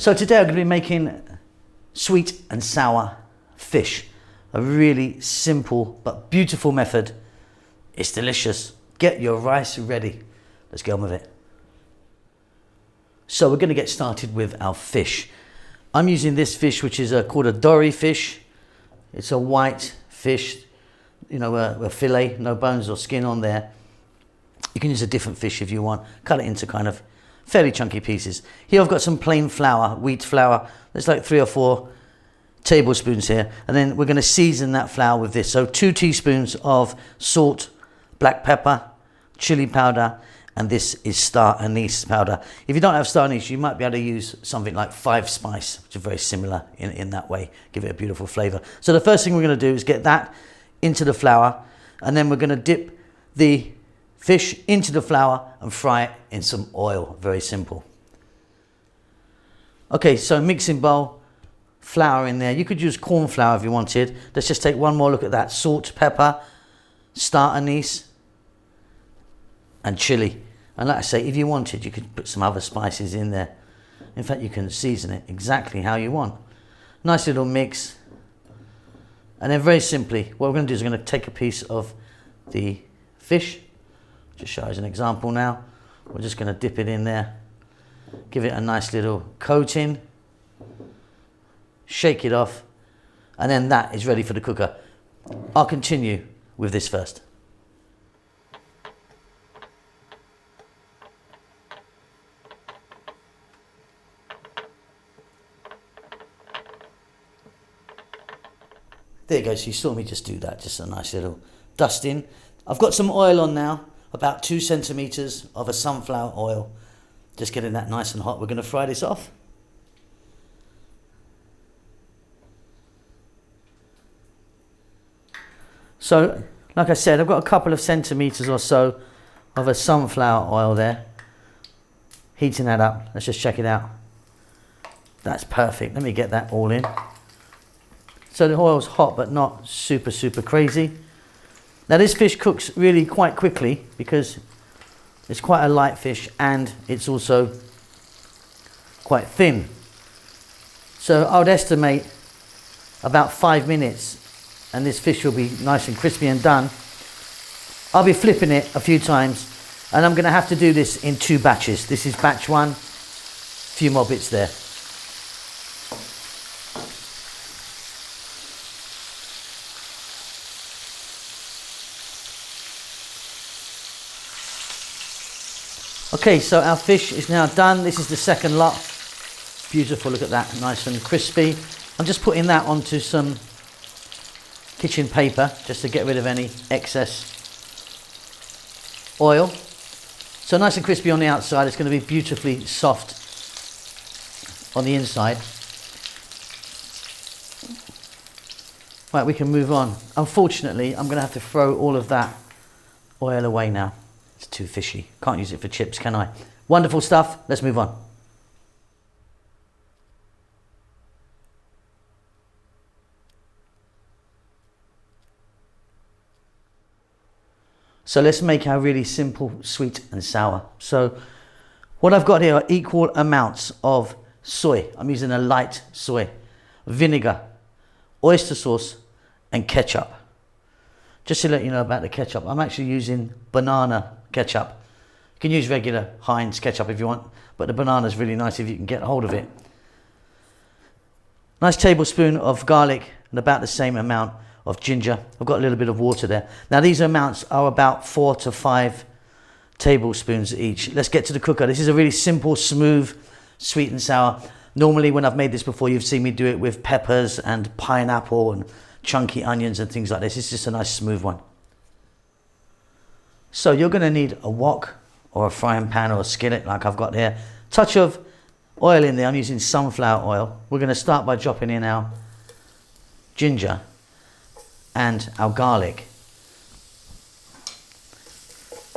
So today I'm going to be making sweet and sour fish. A really simple but beautiful method. It's delicious. Get your rice ready. Let's get on with it. So we're going to get started with our fish. I'm using this fish, which is called a dory fish. It's a white fish, you know, a fillet, no bones or skin on there. You can use a different fish if you want. Cut it into kind of fairly chunky pieces. Here I've got some plain flour, wheat flour. There's like 3 or 4 tablespoons here. And then we're going to season that flour with this. So 2 teaspoons of salt, black pepper, chili powder, and this is star anise powder. If you don't have star anise, you might be able to use something like 5 spice, which is very similar in that way. Give it a beautiful flavor. So the first thing we're going to do is get that into the flour, and then we're going to dip the fish into the flour and fry it in some oil. Very simple. Okay, so mixing bowl, flour in there. You could use corn flour if you wanted. Let's just take one more look at that. Salt, pepper, star anise, and chili. And like I say, if you wanted, you could put some other spices in there. In fact, you can season it exactly how you want. Nice little mix. And then very simply, what we're going to do is we're going to take a piece of the fish. Just show as an example now. We're just going to dip it in there. Give it a nice little coating. Shake it off. And then that is ready for the cooker. I'll continue with this first. There you go, so you saw me just do that, just a nice little dusting. I've got some oil on now, about 2 centimeters of a sunflower oil. Just getting that nice and hot. We're going to fry this off. So, like I said, I've got a couple of centimeters or so of a sunflower oil there. Heating that up. Let's just check it out. That's perfect. Let me get that all in. So the oil's hot, but not super, super crazy. Now this fish cooks really quite quickly because it's quite a light fish and it's also quite thin. So I would estimate about 5 minutes and this fish will be nice and crispy and done. I'll be flipping it a few times and I'm going to have to do this in 2 batches. This is batch 1, a few more bits there. Okay, so our fish is now done. This is the second lot. Beautiful, look at that, nice and crispy. I'm just putting that onto some kitchen paper just to get rid of any excess oil. So nice and crispy on the outside. It's going to be beautifully soft on the inside. Right, we can move on. Unfortunately, I'm going to have to throw all of that oil away now. It's too fishy. Can't use it for chips, can I? Wonderful stuff. Let's move on. So let's make our really simple sweet and sour. So what I've got here are equal amounts of soy. I'm using a light soy, vinegar, oyster sauce, and ketchup. Just to let you know about the ketchup, I'm actually using banana ketchup. You can use regular Heinz ketchup if you want, but the banana is really nice if you can get hold of it. Nice tablespoon of garlic and about the same amount of ginger. I've got a little bit of water there. Now these amounts are about 4 to 5 tablespoons each. Let's get to the cooker. This is a really simple, smooth, sweet and sour. Normally when I've made this before, you've seen me do it with peppers and pineapple and chunky onions and things like this. It's just a nice smooth one. So you're going to need a wok or a frying pan or a skillet like I've got here. Touch of oil in there. I'm using sunflower oil. We're going to start by dropping in our ginger and our garlic.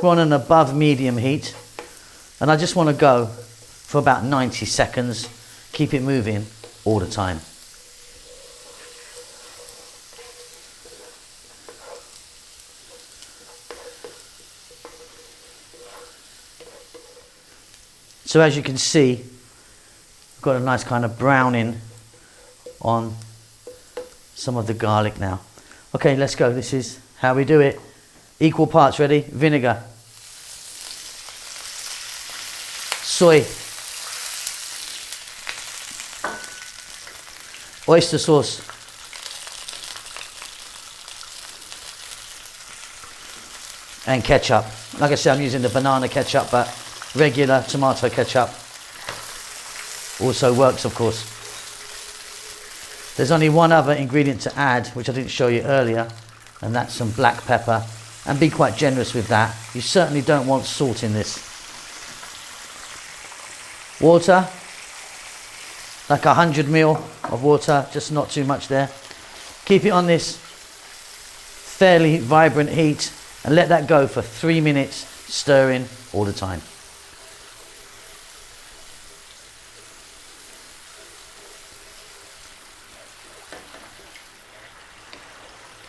We're on an above medium heat and I just want to go for about 90 seconds. Keep it moving all the time. So as you can see, got a nice kind of browning on some of the garlic now. Okay, let's go. This is how we do it. Equal parts, ready? Vinegar, soy, oyster sauce, and ketchup. Like I said, I'm using the banana ketchup, but regular tomato ketchup also works, of course. There's only one other ingredient to add, which I didn't show you earlier, and that's some black pepper. And be quite generous with that. You certainly don't want salt in this. Water, like 100 ml of water, just not too much there. Keep it on this fairly vibrant heat and let that go for 3 minutes, stirring all the time.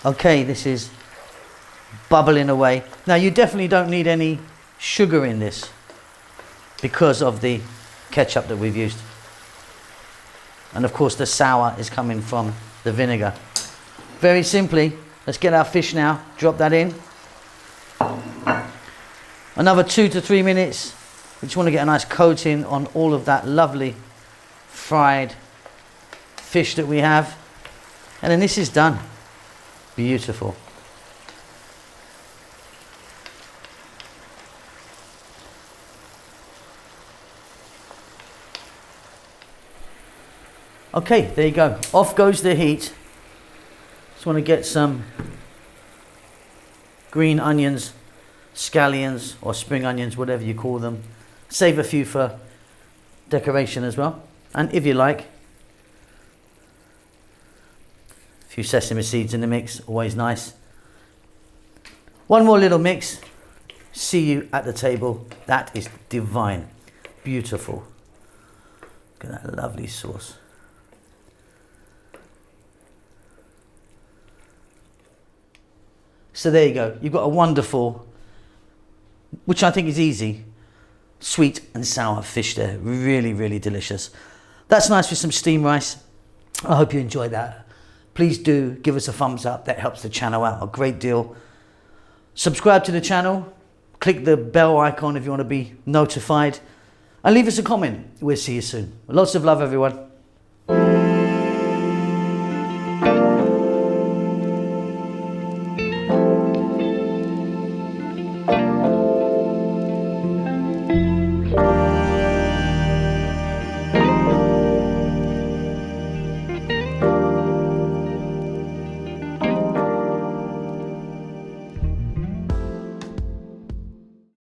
Okay, this is bubbling away. Now you definitely don't need any sugar in this because of the ketchup that we've used. And of course the sour is coming from the vinegar. Very simply, let's get our fish now, drop that in. Another 2 to 3 minutes. We just want to get a nice coating on all of that lovely fried fish that we have. And then this is done. Beautiful. Okay, there you go. Off goes the heat. Just want to get some green onions, scallions or spring onions, whatever you call them. Save a few for decoration as well. And if you like, a few sesame seeds in the mix, always nice. One more little mix. See you at the table. That is divine. Beautiful. Look at that lovely sauce. So there you go. You've got a wonderful, which I think is easy, sweet and sour fish there. Really, really delicious. That's nice with some steamed rice. I hope you enjoyed that. Please do give us a thumbs up. That helps the channel out a great deal. Subscribe to the channel. Click the bell icon if you want to be notified. And leave us a comment. We'll see you soon. Lots of love, everyone.